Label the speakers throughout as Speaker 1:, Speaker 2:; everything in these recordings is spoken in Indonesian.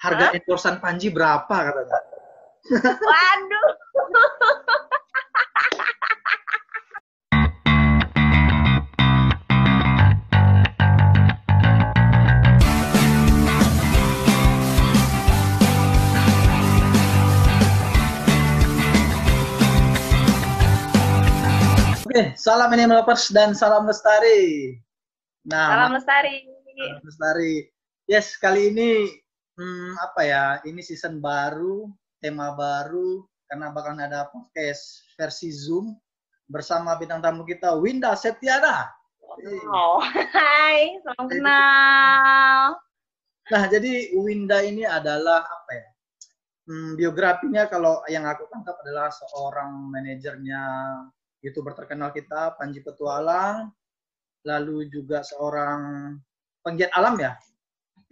Speaker 1: harga endorsan Panji berapa katanya.
Speaker 2: Waduh.
Speaker 1: Oke, salam Animal Lovers dan salam lestari. Nah,
Speaker 2: Salam lestari.
Speaker 1: salam lestari. Yes, kali ini apa ya? Ini season baru, tema baru karena bakal ada podcast versi Zoom bersama bintang tamu kita Winda Septiana.
Speaker 2: Oh, hai, salam kenal.
Speaker 1: Nah, jadi Winda ini adalah apa ya? Biografinya kalau yang aku tangkap adalah seorang manajernya YouTuber terkenal kita, Panji Petualang, lalu juga seorang penggiat alam ya,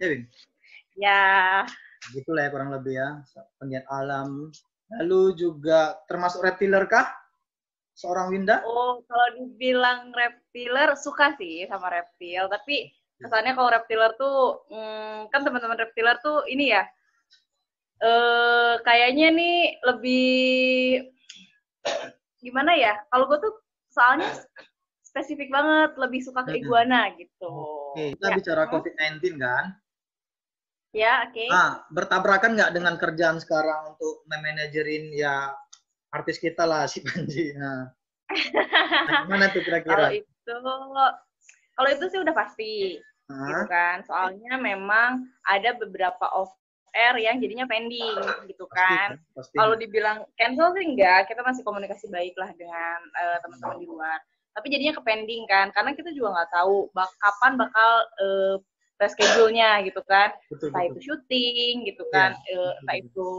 Speaker 1: Win?
Speaker 2: Ya.
Speaker 1: Gitulah ya kurang lebih ya, penggiat alam. Lalu juga termasuk reptiler kah? Seorang Winda?
Speaker 2: Oh, kalau dibilang reptiler, suka sih sama reptil. Tapi kesannya kalau reptiler tuh, kan teman-teman reptiler tuh ini ya, kayaknya nih lebih gimana ya? Kalau gue tuh soalnya spesifik banget, lebih suka ke iguana gitu.
Speaker 1: Oke, kita bicara COVID-19 kan?
Speaker 2: Ya, oke.
Speaker 1: Nah, bertabrakan nggak dengan kerjaan sekarang untuk memanajerin ya artis kita lah si Panji. Nah, gimana tuh kira-kira?
Speaker 2: Kalau itu sih udah pasti, gitu kan. Soalnya memang ada beberapa off air yang jadinya pending, gitu kan. Kalau dibilang cancel sih enggak, kita masih komunikasi baik lah dengan teman-teman di luar. Tapi jadinya ke pending kan, karena kita juga nggak tahu kapan bakal reschedule-nya gitu kan. Entah itu syuting gitu kan, entah itu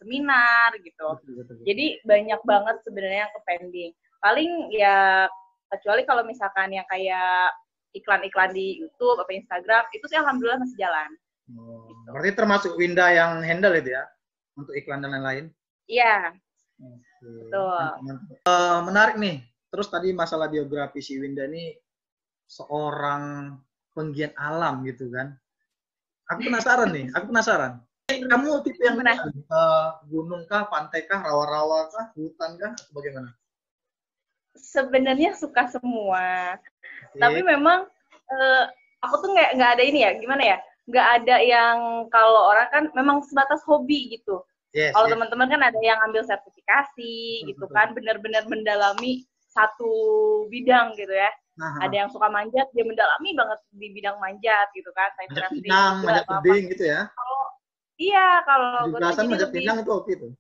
Speaker 2: seminar gitu. Jadi banyak banget sebenarnya yang ke pending. Paling ya kecuali kalau misalkan yang kayak iklan-iklan di YouTube atau Instagram, itu sih alhamdulillah masih jalan.
Speaker 1: Gitu. Berarti termasuk Winda yang handle itu ya? Untuk iklan dan lain-lain?
Speaker 2: Iya. Betul.
Speaker 1: Menarik nih. Terus tadi masalah biografi si Winda ini seorang penggiat alam gitu kan. Aku penasaran nih, Kamu tipe yang gunung kah, pantai kah, rawa-rawa kah, hutan kah, atau bagaimana?
Speaker 2: Sebenarnya suka semua. Tapi memang aku tuh nggak ada ini ya, gimana ya? Nggak ada yang kalau orang kan memang sebatas hobi gitu. Kalau teman-teman kan ada yang ambil sertifikasi gitu kan, benar-benar mendalami satu bidang gitu ya. Ada yang suka manjat, dia mendalami banget di bidang manjat gitu kan.
Speaker 1: Manjat pinang, manjat tebing gitu ya.
Speaker 2: Kalau
Speaker 1: gue tuh manjat pinang itu oke tuh.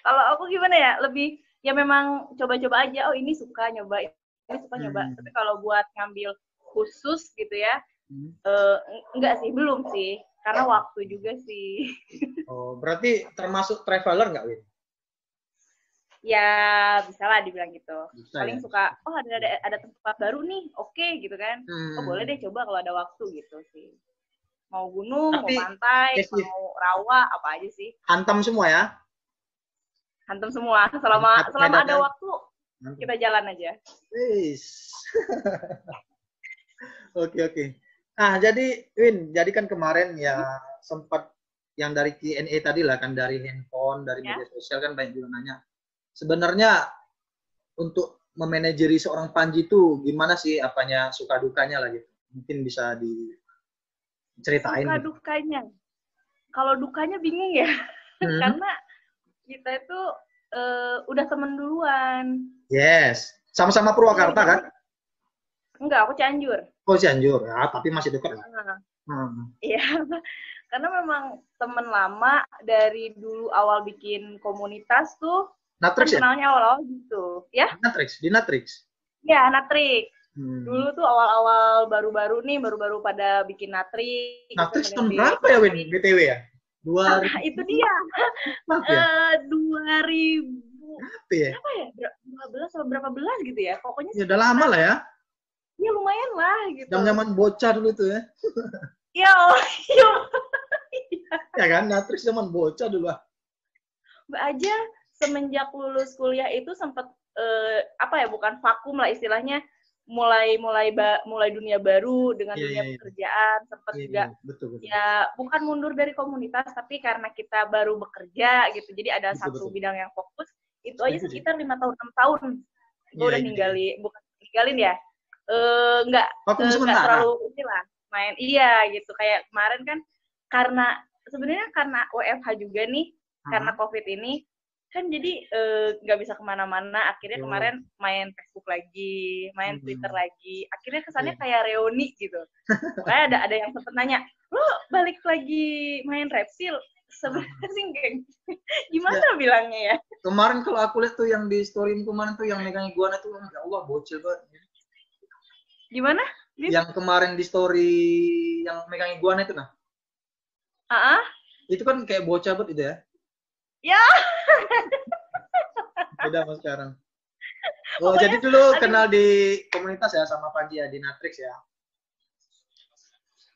Speaker 2: Kalau aku gimana ya, lebih ya memang coba-coba aja. Oh ini suka nyoba, ini suka nyoba. Tapi kalau buat ngambil khusus gitu ya, enggak sih, belum sih. Karena waktu juga sih.
Speaker 1: Oh, berarti termasuk traveler nggak, Win?
Speaker 2: Ya, bisa lah dibilang gitu.
Speaker 1: Bisa,
Speaker 2: paling
Speaker 1: ya?
Speaker 2: Suka, oh ada tempat baru nih, oke gitu kan. Oh boleh deh coba kalau ada waktu gitu sih. Mau gunung, mau pantai, mau rawa, apa aja sih.
Speaker 1: Hantam semua ya?
Speaker 2: Hantam semua. Selama ada waktu, kita jalan aja.
Speaker 1: Oke. Nah, jadi Win, jadi kan kemarin ya sempat yang dari Q&A tadi lah kan, dari handphone, dari media sosial kan banyak juga nanya. Sebenarnya untuk memanajeri seorang Panji itu gimana sih apanya, suka dukanya lah gitu. Mungkin bisa diceritain.
Speaker 2: Suka dukanya. Kalau dukanya bingung ya. Karena kita itu udah temen duluan.
Speaker 1: Yes. Sama-sama Purwakarta kan?
Speaker 2: Enggak, aku Cianjur.
Speaker 1: Oh, Cianjur. Ya, tapi masih dekat lah.
Speaker 2: Iya. Karena memang temen lama dari dulu awal bikin komunitas tuh.
Speaker 1: Natrix
Speaker 2: kenalnya awal-awal gitu. Ya?
Speaker 1: Di Natrix?
Speaker 2: Iya, Natrix. Dulu tuh awal-awal baru-baru pada bikin Natrix.
Speaker 1: Natrix tahun berapa ya, Win? BTW ya?
Speaker 2: 2000. Itu dia. 2000.
Speaker 1: Apa ya?
Speaker 2: Apa ya? 12 atau berapa belas gitu ya? Pokoknya
Speaker 1: ya udah lama lah ya.
Speaker 2: Ya lumayan lah gitu.
Speaker 1: Zaman bocah dulu tuh ya.
Speaker 2: Iya.
Speaker 1: Ya kan, Natrix zaman bocah dulu lah.
Speaker 2: Mbak aja semenjak lulus kuliah itu sempat bukan vakum lah istilahnya, mulai dunia baru dengan dunia pekerjaan, sempat juga
Speaker 1: betul.
Speaker 2: Ya bukan mundur dari komunitas, tapi karena kita baru bekerja gitu, jadi ada satu bidang yang fokus, itu aja sekitar 5 tahun 6 tahun gue udah ninggalin ya, nggak terlalu inilah main gitu. Kayak kemarin kan karena WFH juga nih, karena COVID ini kan jadi nggak bisa kemana-mana. Akhirnya kemarin main Facebook lagi, main Twitter lagi. Akhirnya kesannya kayak reuni gitu. Makanya ada yang sempat nanya, lo balik lagi main Reptil? Sebenarnya sih gimana bilangnya ya?
Speaker 1: Kemarin kalau aku lihat tuh yang di story kemarin tuh yang megang iguana tuh, ya Allah bocil banget.
Speaker 2: Gimana?
Speaker 1: Yang kemarin di story yang megang iguana itu nah. Itu kan kayak bocah banget itu ya.
Speaker 2: Ya.
Speaker 1: Beda sama sekarang. Oh, pokoknya, jadi dulu kenal di komunitas ya sama Panji ya, di Natrix ya.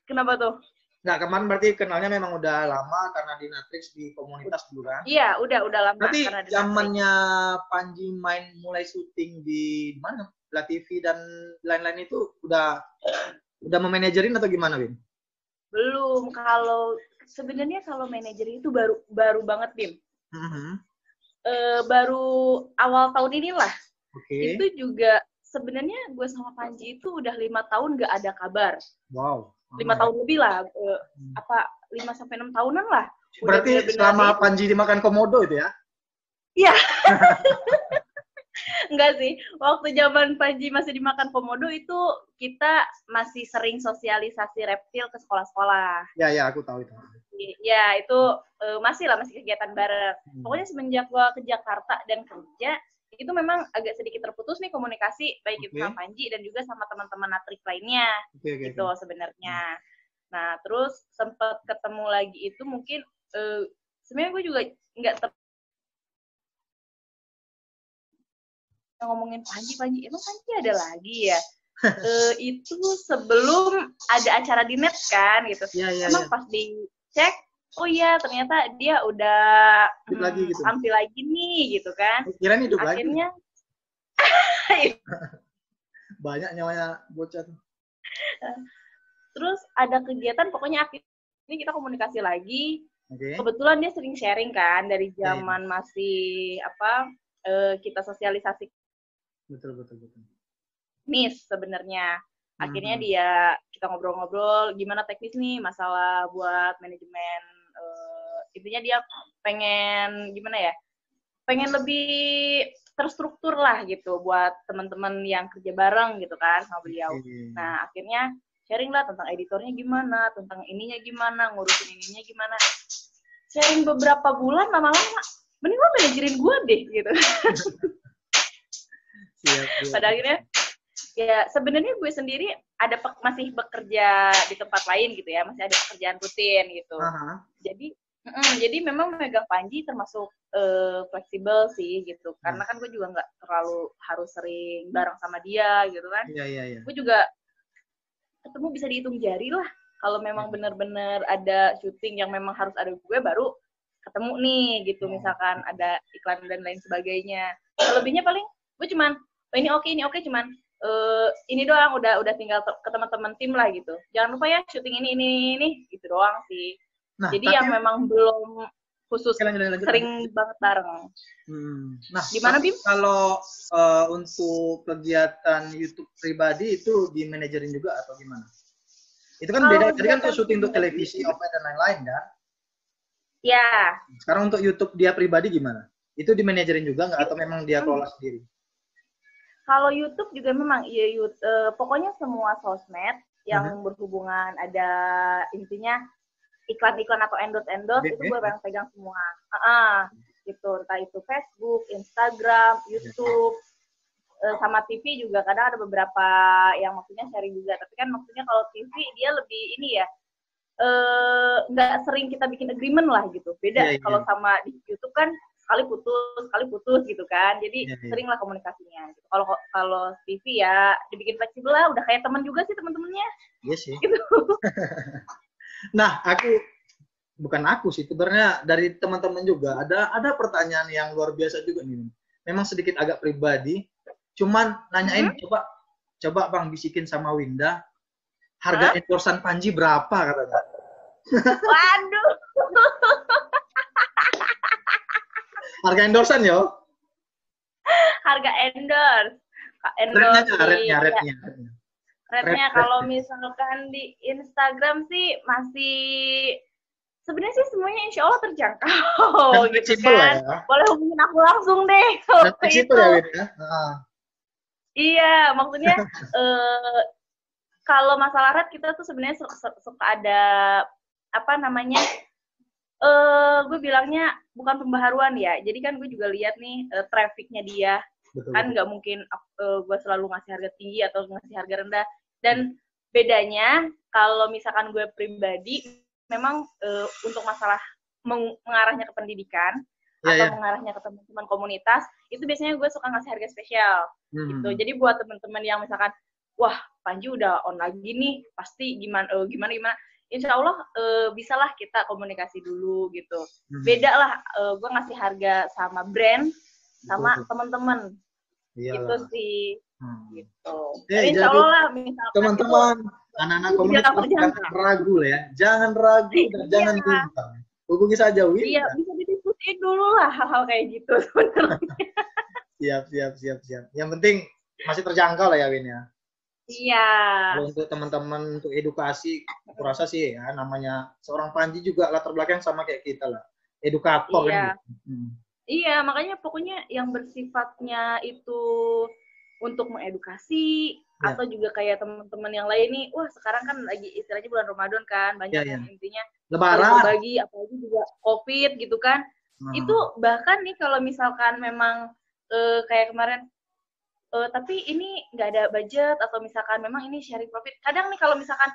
Speaker 2: Kenapa tuh?
Speaker 1: Nggak, kemarin berarti kenalnya memang udah lama karena di Natrix di komunitas dulu kan?
Speaker 2: Iya, udah lama.
Speaker 1: Berarti zamannya Panji mulai syuting di mana? La TV dan lain-lain itu udah memanajerin atau gimana, Bim?
Speaker 2: Belum. Sebenarnya kalau manajerin itu baru banget, Bim. Baru awal tahun inilah. Itu juga sebenarnya gue sama Panji itu udah 5 tahun gak ada kabar.
Speaker 1: Wow.
Speaker 2: 5 tahun lebih lah. 5-6 tahunan lah.
Speaker 1: Berarti selama Panji dimakan komodo itu ya?
Speaker 2: Iya. Enggak sih. Waktu zaman Panji masih dimakan komodo itu kita masih sering sosialisasi reptil ke sekolah-sekolah.
Speaker 1: Ya, aku tahu itu.
Speaker 2: Ya, itu masih kegiatan bareng. Pokoknya semenjak gua ke Jakarta dan kerja, itu memang agak sedikit terputus nih komunikasi, baik itu sama Panji dan juga sama teman-teman Natrix lainnya. Gitu sebenarnya. Nah, terus sempat ketemu lagi itu mungkin, sebenarnya gue juga nggak ngomongin Panji, emang Panji ada lagi ya? Itu sebelum ada acara di net kan, gitu. Emang pas dicek, oh iya ternyata dia udah
Speaker 1: gitu.
Speaker 2: tampil lagi nih, gitu kan.
Speaker 1: Kirain hidup
Speaker 2: akhirnya,
Speaker 1: lagi. Banyak nyawanya bocah tuh.
Speaker 2: Terus ada kegiatan, pokoknya akhirnya kita komunikasi lagi. Kebetulan dia sering sharing kan, dari zaman masih kita sosialisasi.
Speaker 1: Betul.
Speaker 2: Teknis sebenarnya. Akhirnya kita ngobrol-ngobrol gimana teknis nih masalah buat manajemen. Intinya dia pengen pengen lebih terstruktur lah gitu buat teman-teman yang kerja bareng gitu kan sama beliau. Nah, akhirnya sharing lah tentang editornya gimana, tentang ininya gimana, ngurusin ininya gimana. Sharing beberapa bulan, lama-lama mending lo manajerin gue deh gitu. Pada akhirnya ya sebenarnya gue sendiri masih bekerja di tempat lain gitu ya, masih ada pekerjaan rutin gitu. Jadi memang megang Panji termasuk fleksibel sih gitu, karena kan gue juga nggak terlalu harus sering bareng sama dia gitu kan. Gue juga ketemu bisa dihitung jari lah. Kalau memang benar-benar ada syuting yang memang harus ada gue, baru ketemu nih gitu. Misalkan ada iklan dan lain sebagainya. Selebihnya paling gue cuman ini oke cuman ini doang, udah tinggal ke teman-teman tim lah gitu. Jangan lupa ya syuting ini gitu doang sih. Nah, jadi yang memang belum khusus sering banget bareng.
Speaker 1: Nah,
Speaker 2: gimana Bim?
Speaker 1: Kalau untuk kegiatan YouTube pribadi itu di manajerin juga atau gimana? Itu kan beda. Tadi kan tuh syuting untuk televisi, OPED dan lain-lain kan?
Speaker 2: Ya.
Speaker 1: Sekarang untuk YouTube dia pribadi gimana? Itu di manajerin juga nggak atau memang dia kelola sendiri?
Speaker 2: Kalau YouTube juga memang pokoknya semua sosmed yang berhubungan, ada intinya iklan-iklan atau endorse itu gue yang pegang semua. Gitu, entah itu Facebook, Instagram, YouTube, sama TV juga kadang ada beberapa yang maksudnya sharing juga. Tapi kan maksudnya kalau TV dia lebih ini ya, nggak sering kita bikin agreement lah gitu. Beda kalau sama di YouTube kan sekali putus gitu kan. Jadi sering lah komunikasinya. Gitu. Kalau TV ya dibikin fleksibel lah, udah kayak teman juga sih teman-temannya.
Speaker 1: Iya sih.
Speaker 2: Gitu.
Speaker 1: Nah, bukan aku sih, sebenarnya dari teman-teman juga ada pertanyaan yang luar biasa juga nih. Memang sedikit agak pribadi, cuman nanyain coba coba Bang bisikin sama Winda, harga endorsean Panji berapa katanya.
Speaker 2: Waduh.
Speaker 1: Harga endorsean yo.
Speaker 2: Harga endorse. Rate-nya kalau misalkan di Instagram sih masih sebenarnya sih semuanya insya Allah terjangkau gitu kan. Ya. Boleh hubungin aku langsung deh kalau itu. Ya, Win, ya? Iya, maksudnya kalau masalah rate kita tuh sebenarnya suka ada apa namanya? Gue bilangnya bukan pembaharuan ya. Jadi kan gue juga lihat nih trafficnya dia. Betul, kan nggak mungkin gue selalu ngasih harga tinggi atau ngasih harga rendah. Dan bedanya kalau misalkan gue pribadi memang untuk masalah mengarahnya ke pendidikan atau mengarahnya ke teman-teman komunitas itu biasanya gue suka ngasih harga spesial gitu. Jadi buat teman-teman yang misalkan wah Panji udah on lagi nih pasti gimana Insya Allah bisalah kita komunikasi dulu gitu. Beda lah gue ngasih harga sama brand sama teman-teman. Gitu sih. Gitu. Insya Allah lah misalkan
Speaker 1: teman-teman anak-anak komunitas jangan ragu ya. Jangan ragu dan jangan bimbang. Hubungi saja Win.
Speaker 2: Iya, bisa didiskusiin dulu lah hal-hal kayak gitu sebenarnya.
Speaker 1: Siap. Yang penting masih terjangkau lah ya Win ya.
Speaker 2: Iya.
Speaker 1: Kalau untuk teman-teman untuk edukasi, aku rasa sih ya namanya seorang Panji juga latar belakang sama kayak kita lah, edukator
Speaker 2: iya.
Speaker 1: Kan.
Speaker 2: Iya, makanya pokoknya yang bersifatnya itu untuk mengedukasi atau juga kayak teman-teman yang lain nih, wah sekarang kan lagi istilahnya bulan Ramadan kan, banyak yang intinya
Speaker 1: Lebaran,
Speaker 2: berbagi, apalagi juga COVID gitu kan. Itu bahkan nih kalau misalkan memang kayak kemarin tapi ini nggak ada budget atau misalkan memang ini sharing profit. Kadang nih kalau misalkan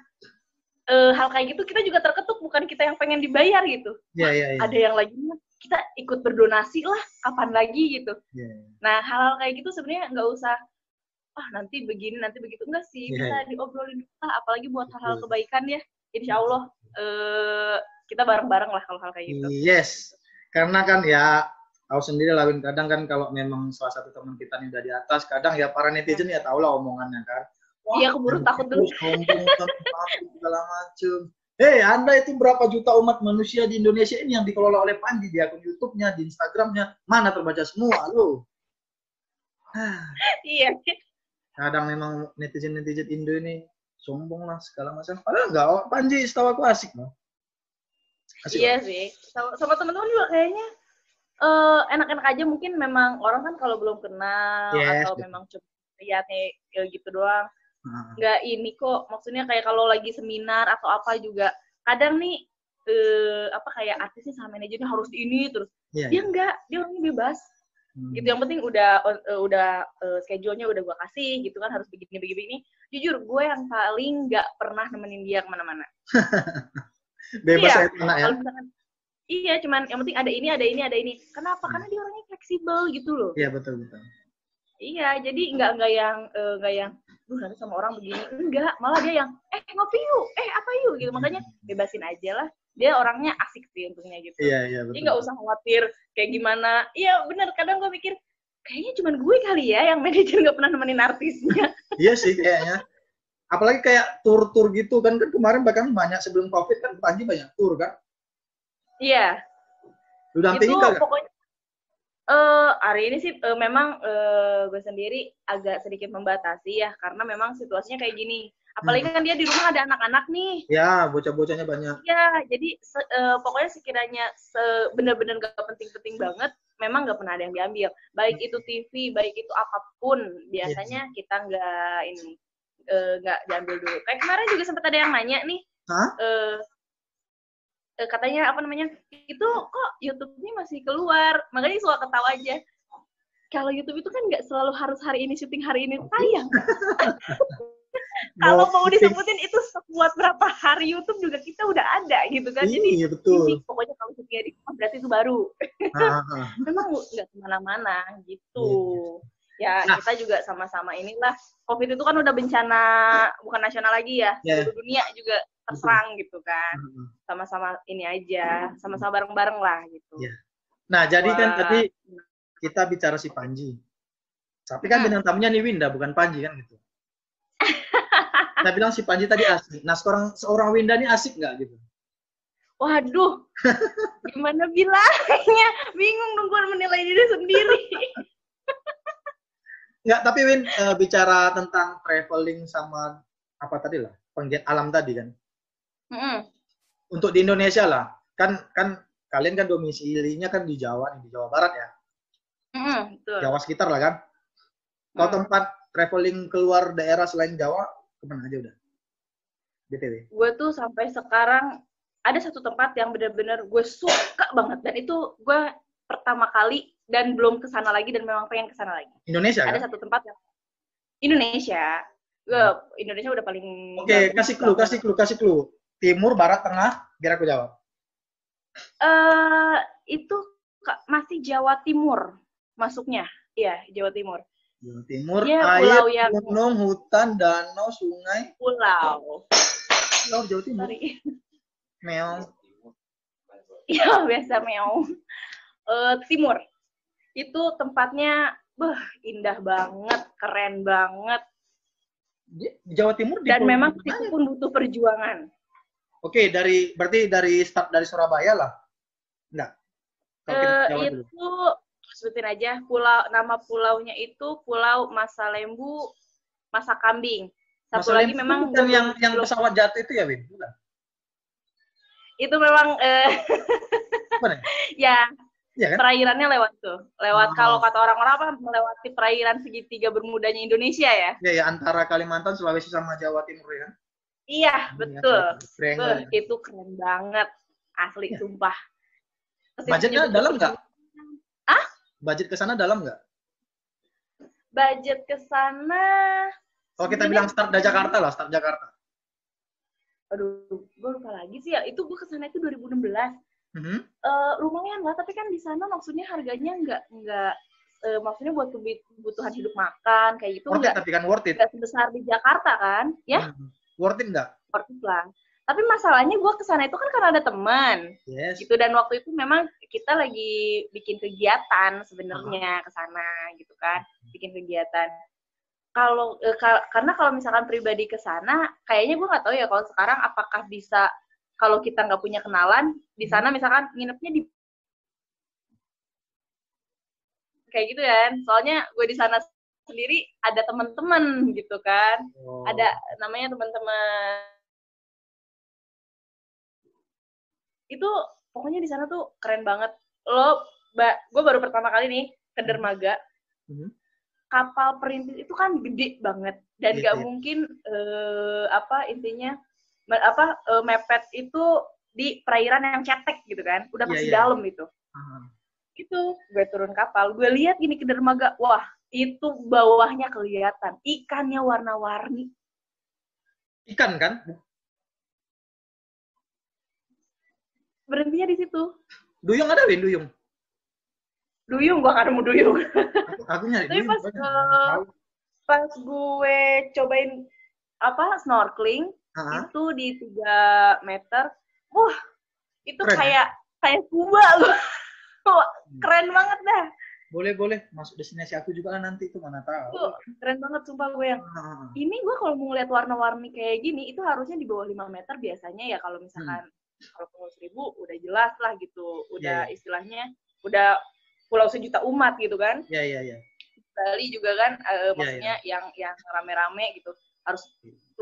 Speaker 2: hal kayak gitu kita juga terketuk, bukan kita yang pengen dibayar gitu. Ada yang lagi kita ikut berdonasi lah, kapan lagi gitu. Nah hal-hal kayak gitu sebenarnya nggak usah nanti begini nanti begitu, enggak sih, bisa diobrolin lah, apalagi buat hal-hal kebaikan ya. Insya Allah kita bareng-bareng lah hal-hal kayak gitu.
Speaker 1: Yes, karena kan ya tahu sendiri lah, kadang kan kalau memang salah satu teman kita nih udah di atas, kadang ya para netizen ya tahu lah omongannya kan.
Speaker 2: Iya, keburu takut dulu.
Speaker 1: Segala macam. Anda itu berapa juta umat manusia di Indonesia ini yang dikelola oleh Panji di akun YouTube-nya, di Instagram-nya, mana terbaca semua lo.
Speaker 2: Iya.
Speaker 1: Kadang memang netizen Indo ini sombong lah segala macam. Padahal enggak, Panji setahu aku asik loh.
Speaker 2: Iya sih. Sama teman-teman juga kayaknya enak-enak aja, mungkin memang orang kan kalau belum kenal atau memang cuma lihatnya gitu doang. Nggak ini kok, maksudnya kayak kalau lagi seminar atau apa juga kadang nih kayak artisnya sama manajernya harus ini terus dia enggak, dia orangnya bebas gitu. Yang penting udah schedule-nya udah gue kasih gitu kan, harus begini. Jujur gue yang paling nggak pernah nemenin dia kemana-mana.
Speaker 1: Bebas ya.
Speaker 2: Iya, cuman yang penting ada ini. Kenapa? Karena dia orangnya fleksibel gitu loh.
Speaker 1: Iya, betul.
Speaker 2: Iya, jadi nggak yang nanti sama orang begini, enggak, malah dia yang ngopi yuk, apa yuk gitu. Makanya bebasin aja lah, dia orangnya asik sih untungnya gitu.
Speaker 1: Iya, betul.
Speaker 2: Jadi nggak usah khawatir kayak gimana. Iya bener, kadang gue mikir kayaknya cuma gue kali ya yang manajer nggak pernah nemenin artisnya.
Speaker 1: Iya sih kayaknya, apalagi kayak tur gitu kan kemarin bahkan banyak sebelum COVID kan Panji banyak tur kan.
Speaker 2: Iya.
Speaker 1: Udah
Speaker 2: itu pokoknya hari ini sih memang gue sendiri agak sedikit membatasi ya, karena memang situasinya kayak gini. Apalagi kan dia di rumah ada anak-anak nih.
Speaker 1: Ya, bocah-bocahnya banyak.
Speaker 2: Ya, jadi pokoknya sekiranya bener-bener gak penting-penting banget, memang gak pernah ada yang diambil. Baik itu TV, baik itu apapun, biasanya kita nggak diambil dulu. Kayak kemarin juga sempat ada yang nanya nih. Katanya itu kok YouTube-nya masih keluar, makanya suka ketawa aja. Kalau YouTube itu kan nggak selalu harus hari ini syuting, hari ini tayang. Kalau mau disebutin itu buat berapa hari YouTube juga kita udah ada gitu kan. Jadi
Speaker 1: betul.
Speaker 2: Pokoknya kalau syutingnya di berarti itu baru. Memang nggak kemana-mana gitu. Ya kita juga sama-sama inilah. COVID itu kan udah bencana bukan nasional lagi ya, seluruh dunia juga terserang gitu kan. Sama-sama ini aja, sama-sama bareng-bareng lah gitu.
Speaker 1: Nah, jadi kan tadi kita bicara si Panji. Tapi kan bintang tamunya nih Winda, bukan Panji kan gitu. Saya bilang si Panji tadi asik. Nah, seorang Winda ini asik nggak gitu?
Speaker 2: Waduh, gimana bilangnya? Bingung dong gue menilai diri sendiri.
Speaker 1: Nggak, tapi Win, bicara tentang traveling sama apa tadi lah, penggiat alam tadi kan. Untuk di Indonesia lah, kan kalian kan domisilinya kan di Jawa, di Jawa Barat ya.
Speaker 2: Betul.
Speaker 1: Jawa sekitar lah kan. Kalau tempat traveling keluar daerah selain Jawa, kemana aja udah? BTW.
Speaker 2: Gue tuh sampai sekarang ada satu tempat yang benar-benar gue suka banget, dan itu gue pertama kali dan belum kesana lagi dan memang pengen kesana lagi.
Speaker 1: Indonesia kan?
Speaker 2: Ada satu tempat yang Indonesia. Indonesia udah paling.
Speaker 1: Oke, kasih clue. Timur, barat, tengah, biar aku jawab.
Speaker 2: Itu masih Jawa Timur masuknya. Iya, Jawa Timur.
Speaker 1: Jawa Timur,
Speaker 2: ya,
Speaker 1: air, gunung, hutan, danau, sungai.
Speaker 2: Pulau
Speaker 1: Jawa Timur.
Speaker 2: Sorry.
Speaker 1: Meong.
Speaker 2: Iya, biasa meong. Timur. Itu tempatnya indah banget, keren banget.
Speaker 1: Jawa Timur
Speaker 2: dan memang itu pun butuh perjuangan.
Speaker 1: Oke, berarti dari start dari Surabaya lah. Enggak.
Speaker 2: Itu sebutin aja nama pulaunya itu Pulau Masa Lembu, Masa Kambing. Satu lagi memang
Speaker 1: yang pesawat jatuh itu ya, Win? Bukan.
Speaker 2: Itu memang ya. Ya kan? Perairannya lewat tuh. Kalau kata orang-orang apa, melewati perairan segitiga bermudanya Indonesia ya.
Speaker 1: Ya, antara Kalimantan, Sulawesi sama Jawa Timur ya.
Speaker 2: Iya, betul. Itu keren banget. Asli, sumpah.
Speaker 1: Budgetnya dalam nggak? Budget ke sana dalam nggak?
Speaker 2: Budget ke sana.
Speaker 1: Kalau kita bilang start dari Jakarta lah, start Jakarta.
Speaker 2: Aduh, gue lupa lagi sih ya. Itu gue ke sana itu 2016. Lumayan lah, tapi kan di sana maksudnya harganya nggak maksudnya buat kebutuhan hidup makan kayak gitu
Speaker 1: nggak. Tapi kan worth it.
Speaker 2: Nggak sebesar di Jakarta kan, ya?
Speaker 1: Worth it nggak?
Speaker 2: Worth it lah. Tapi masalahnya gue kesana itu kan karena ada teman, gitu, dan waktu itu memang kita lagi bikin kegiatan sebenarnya kesana, gitu kan, bikin kegiatan. Karena kalau misalkan pribadi kesana, kayaknya gue nggak tahu ya kalau sekarang apakah bisa. Kalau kita nggak punya kenalan di sana, misalkan nginepnya di kayak gitu kan, soalnya gue di sana sendiri ada teman-teman gitu kan, ada namanya teman-teman itu, pokoknya di sana tuh keren banget. Gue baru pertama kali nih ke dermaga, kapal perintis itu kan gede banget dan nggak mungkin mepet itu di perairan yang cetek gitu kan, udah pasti dalam itu. Itu gue turun kapal, gue lihat gini ke dermaga, wah itu bawahnya kelihatan ikannya warna-warni.
Speaker 1: Ikan kan?
Speaker 2: Berhentinya di situ.
Speaker 1: Duyung ada, Win? Duyung?
Speaker 2: Duyung, gue nggak nemu duyung.
Speaker 1: Aku nyari
Speaker 2: tapi
Speaker 1: duyung.
Speaker 2: Pas gue cobain snorkeling, itu di 3 meter, wah itu keren, kayak scuba loh. Keren banget dah.
Speaker 1: Boleh masuk destinasi aku juga lah nanti, itu mana tahu.
Speaker 2: Tuh, keren banget sumpah gue yang ini. Gue kalau mau ngeliat warna-warni kayak gini itu harusnya di bawah 5 meter biasanya ya. Kalau misalkan kalau Pulau Seribu udah jelas lah gitu, udah istilahnya udah pulau sejuta umat gitu kan.
Speaker 1: Iya.
Speaker 2: Bali juga kan, maksudnya yang rame-rame gitu, harus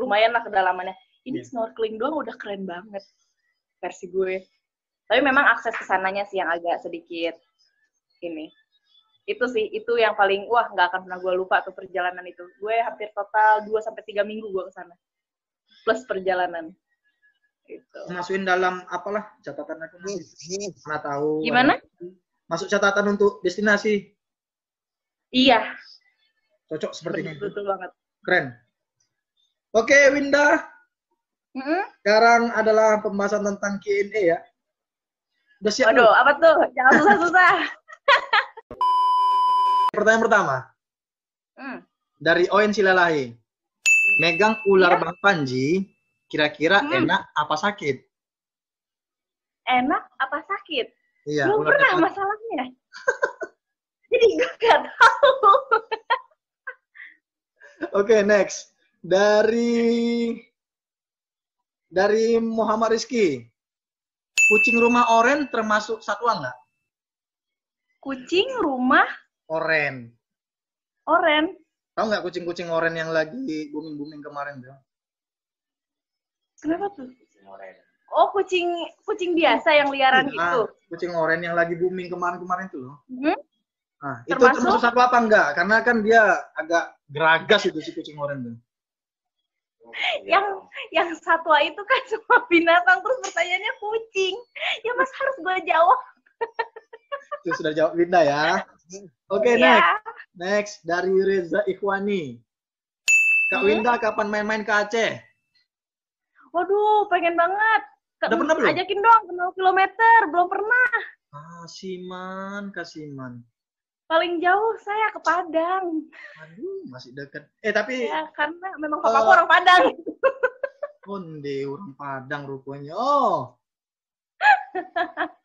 Speaker 2: lumayan lah kedalamannya. Ini snorkeling doang udah keren banget versi gue. Tapi memang akses kesananya sih yang agak sedikit ini. Itu sih, itu yang paling, nggak akan pernah gue lupa tuh perjalanan itu. Gue hampir total 2-3 minggu gue kesana. Plus perjalanan. Gitu.
Speaker 1: Masukin dalam apalah catatan aku nanti. Mana tahu.
Speaker 2: Gimana?
Speaker 1: Masuk catatan untuk destinasi.
Speaker 2: Iya.
Speaker 1: Cocok sepertinya.
Speaker 2: Betul banget.
Speaker 1: Keren. Oke, Winda. Sekarang adalah pembahasan tentang Q&A ya. Udah siap?
Speaker 2: Aduh, apa tuh? Jangan susah-susah.
Speaker 1: Pertanyaan pertama. Dari Owen Silalahi. Megang ular Bang Panji, kira-kira enak apa sakit?
Speaker 2: Enak apa sakit?
Speaker 1: Iya.
Speaker 2: Belum pernah masalahnya. Jadi gue gak tahu.
Speaker 1: Oke, next. Dari Muhammad Rizky. Kucing rumah oren termasuk satwa nggak?
Speaker 2: Kucing rumah
Speaker 1: oren.
Speaker 2: Oren.
Speaker 1: Tahu nggak kucing-kucing oren yang lagi booming-booming kemarin tuh?
Speaker 2: Kenapa tuh? Oh, kucing biasa yang liaran gitu.
Speaker 1: Kucing oren yang lagi booming kemarin tuh loh. Nah, itu
Speaker 2: termasuk
Speaker 1: termasuk satwa apa enggak? Karena kan dia agak geragas itu si kucing oren tuh.
Speaker 2: Yang satwa itu kan semua binatang, terus pertanyaannya kucing. Ya Mas harus gue jawab.
Speaker 1: Itu sudah jawab Winda ya. Oke, next dari Reza Ikhwani. Kak Winda kapan main-main ke Aceh?
Speaker 2: Waduh, pengen banget.
Speaker 1: Udah pernah belum?
Speaker 2: Ajakin dong ke 0 kilometer, belum pernah.
Speaker 1: Kasiman.
Speaker 2: Paling jauh saya ke Padang.
Speaker 1: Aduh, masih dekat. Tapi
Speaker 2: ya, karena memang papaku orang Padang.
Speaker 1: Onde orang Padang rupanya. Oh.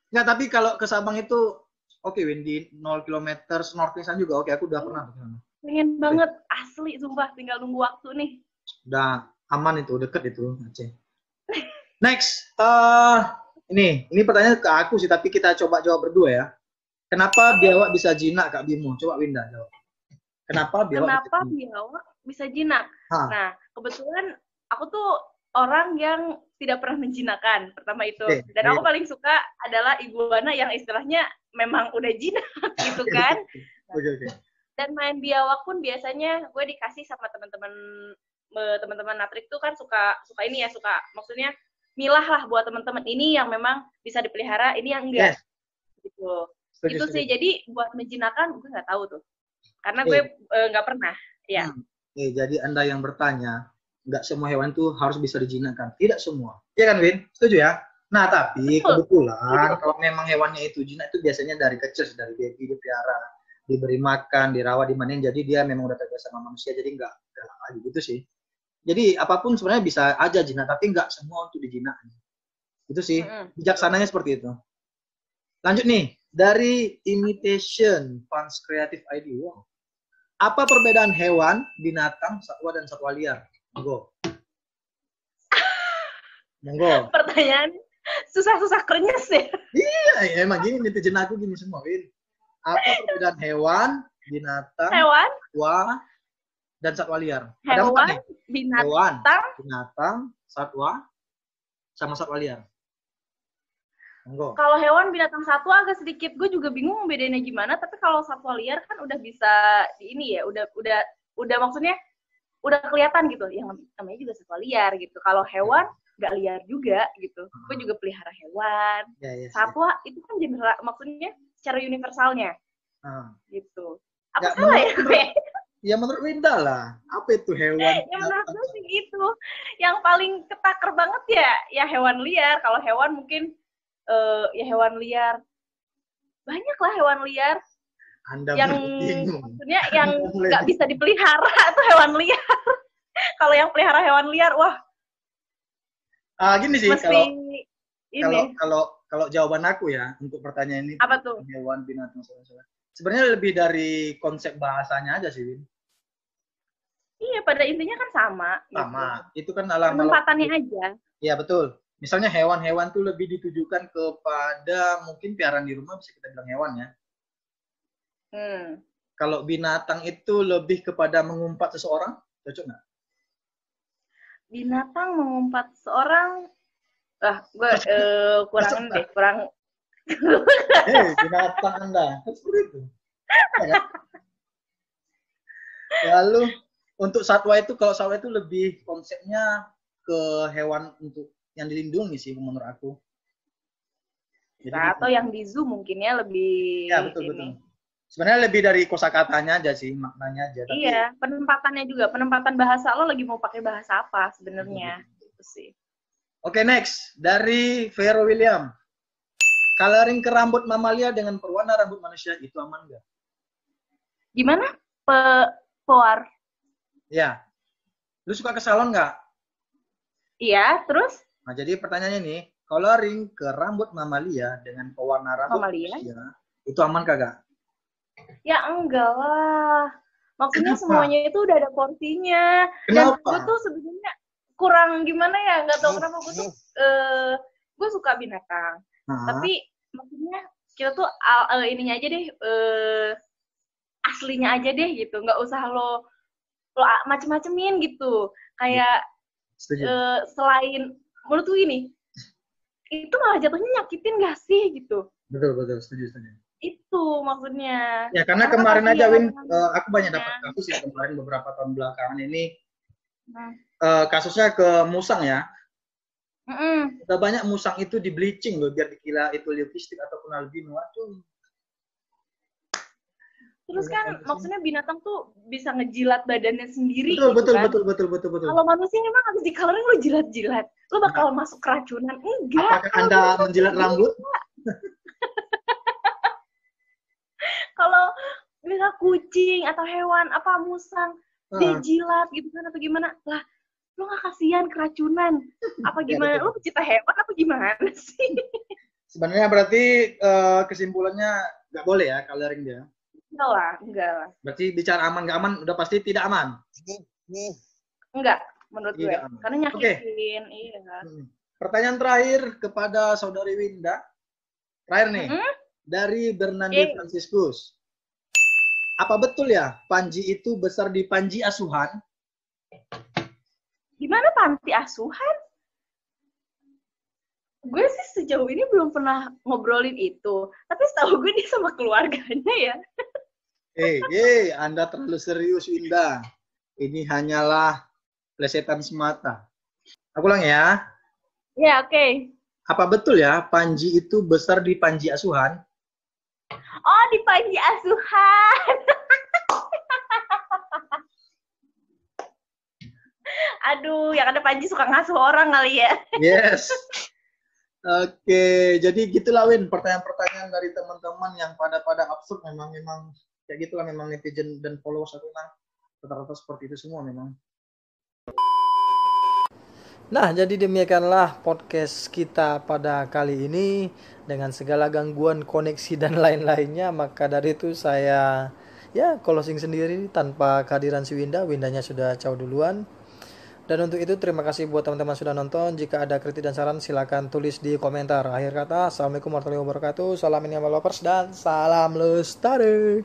Speaker 1: Nggak, tapi kalau ke Sabang itu oke, Win, di 0 km snorkeling juga oke, aku udah pernah.
Speaker 2: Pengen banget, asli sumpah, tinggal nunggu waktu nih.
Speaker 1: Udah aman itu, deket itu Aceh. Next, ini pertanyaan ke aku sih, tapi kita coba jawab berdua ya. Kenapa biawak bisa jinak, Kak Bimo? Coba Winda jawab. Kenapa biawak
Speaker 2: bisa jinak? Nah, kebetulan aku tuh orang yang tidak pernah menjinakkan, pertama itu. Dan aku paling suka adalah iguana yang istilahnya memang udah jinak gitu kan. Dan main biawak pun biasanya gue dikasih sama teman-teman Natrik tuh kan suka ini ya, maksudnya milah lah buat teman-teman ini yang memang bisa dipelihara, ini yang enggak. Gitu. Itu sih, jadi buat menjinakkan gue nggak tahu tuh. Karena gue nggak pernah. Ya.
Speaker 1: Jadi Anda yang bertanya, nggak semua hewan tuh harus bisa dijinakkan. Tidak semua. Iya kan, Win? Setuju ya? Nah, tapi kebetulan kalau memang hewannya itu jinak itu biasanya dari kecil, dari baby dipelihara, diberi makan, dirawat, dimandiin. Jadi dia memang udah terbiasa sama manusia, jadi nggak galak lagi gitu sih. Jadi apapun sebenarnya bisa aja jinak, tapi nggak semua untuk dijinakkan. Itu sih. Bijaksananya seperti itu. Lanjut nih. Dari Imitation Fans Creative ID. Wow. Apa perbedaan hewan, binatang, satwa, dan satwa liar? Monggo.
Speaker 2: Pertanyaan susah-susah krenyes ya?
Speaker 1: Iya, emang gini netizen aku gini semua, Win. Apa perbedaan hewan, binatang, satwa, dan satwa liar?
Speaker 2: Hewan,
Speaker 1: binatang, satwa, sama satwa liar.
Speaker 2: Kalau hewan, binatang, satwa agak sedikit gue juga bingung bedainnya gimana, tapi kalau satwa liar kan udah bisa di ini ya, udah maksudnya udah kelihatan gitu, yang namanya juga satwa liar gitu. Kalau hewan nggak liar juga gitu. Gue juga pelihara hewan. Satwa itu kan general, maksudnya secara universalnya. Gitu. Apa salah ya?
Speaker 1: Ya menurut Winda lah. Apa itu hewan?
Speaker 2: Ya menurut gue sih gitu. Yang paling ketaker banget ya hewan liar. Kalau hewan mungkin ya hewan liar, banyak lah hewan liar.
Speaker 1: Anda
Speaker 2: yang maksudnya yang nggak bisa dipelihara itu hewan liar. Kalau yang pelihara hewan liar, wah.
Speaker 1: Gini sih, kalau jawaban aku ya untuk pertanyaan ini.
Speaker 2: Apa tuh?
Speaker 1: Hewan, binatang, sebenarnya lebih dari konsep bahasanya aja sih, Win.
Speaker 2: Iya, pada intinya kan sama.
Speaker 1: Sama.
Speaker 2: Gitu.
Speaker 1: Itu kan alam
Speaker 2: penempatannya aja.
Speaker 1: Iya, betul. Misalnya hewan-hewan tuh lebih ditujukan kepada mungkin piaraan di rumah, bisa kita bilang hewan ya. Kalau binatang itu lebih kepada mengumpat seseorang, cocok nggak?
Speaker 2: Binatang mengumpat seseorang, gue kurang.
Speaker 1: Binatang Anda, seperti itu. Ya, lalu untuk satwa itu, kalau satwa itu lebih konsepnya ke hewan untuk yang dilindungi sih menurut aku.
Speaker 2: Jadi, atau yang di zoo mungkin ya lebih.
Speaker 1: Ya betul. Sebenarnya lebih dari kosakatanya aja sih, maknanya aja.
Speaker 2: Tapi iya, penempatannya juga, penempatan bahasa lo lagi mau pakai bahasa apa sebenarnya, gitu sih.
Speaker 1: Oke, next dari Vero William. Coloring ke rambut mamalia dengan perwarna rambut manusia itu aman nggak?
Speaker 2: Gimana? Pewar?
Speaker 1: Ya. Lu suka ke salon nggak?
Speaker 2: Iya, terus?
Speaker 1: Nah, jadi pertanyaannya nih, coloring ke rambut mamalia dengan pewarna rambut manusia, itu aman kagak?
Speaker 2: Ya enggak lah. Maksudnya semuanya itu udah ada porsinya. Dan gue tuh sebenarnya kurang gimana ya, nggak tahu kenapa gue suka binatang. Tapi maksudnya kita tuh ininya aja deh, aslinya aja deh gitu, nggak usah lo macem-macemin gitu. Kayak selain menurut gue ini, itu malah jatuhnya nyakitin gak sih gitu.
Speaker 1: Betul, setuju.
Speaker 2: Itu maksudnya.
Speaker 1: Ya karena kemarin aja Win, aku banyak dapat kasus ya kemarin beberapa tahun belakangan ini. Kasusnya ke musang ya. Udah banyak musang itu di bleaching loh biar dikira itu leucistic ataupun albino. Aduh.
Speaker 2: Terus kan maksudnya binatang tuh bisa ngejilat badannya sendiri.
Speaker 1: Betul.
Speaker 2: Kalau manusia memang habis di coloring lo jilat-jilat, lo bakal masuk keracunan. Enggak.
Speaker 1: Apakah Anda menjilat rambut?
Speaker 2: Kalau misal kucing atau hewan apa musang dijilat gitu kan atau gimana lah, lo nggak kasihan keracunan apa gimana? Lo pecinta hewan apa gimana sih?
Speaker 1: Sebenarnya berarti kesimpulannya nggak boleh ya coloring dia.
Speaker 2: Enggak lah.
Speaker 1: Berarti bicara aman nggak aman udah pasti tidak aman.
Speaker 2: Enggak, menurut gue. Karena nyakitin, iya.
Speaker 1: Pertanyaan terakhir kepada Saudari Winda. Terakhir nih. Dari Bernandi Franciscus. Apa betul ya Panji itu besar di panji asuhan?
Speaker 2: Gimana panti asuhan? Gue sih sejauh ini belum pernah ngobrolin itu. Tapi setahu gue dia sama keluarganya ya.
Speaker 1: Anda terlalu serius, Winda. Ini hanyalah plesetan semata. Aku ulang ya.
Speaker 2: Ya, oke.
Speaker 1: Apa betul ya Panji itu besar di panji asuhan?
Speaker 2: Oh, di panji asuhan. Aduh, yang ada Panji suka ngasuh orang kali ya.
Speaker 1: Yes. Oke, jadi gitulah Win, pertanyaan-pertanyaan dari teman-teman yang pada absurd memang kayak gitulah memang netizen dan followers aku memang rata-rata seperti itu semua memang. Nah, jadi demikianlah podcast kita pada kali ini dengan segala gangguan koneksi dan lain-lainnya. Maka dari itu saya closing sendiri tanpa kehadiran si Windanya sudah jauh duluan. Dan untuk itu terima kasih buat teman-teman sudah nonton. Jika ada kritik dan saran silakan tulis di komentar. Akhir kata, assalamualaikum warahmatullahi wabarakatuh. Salam minimal lovers dan salam lestari.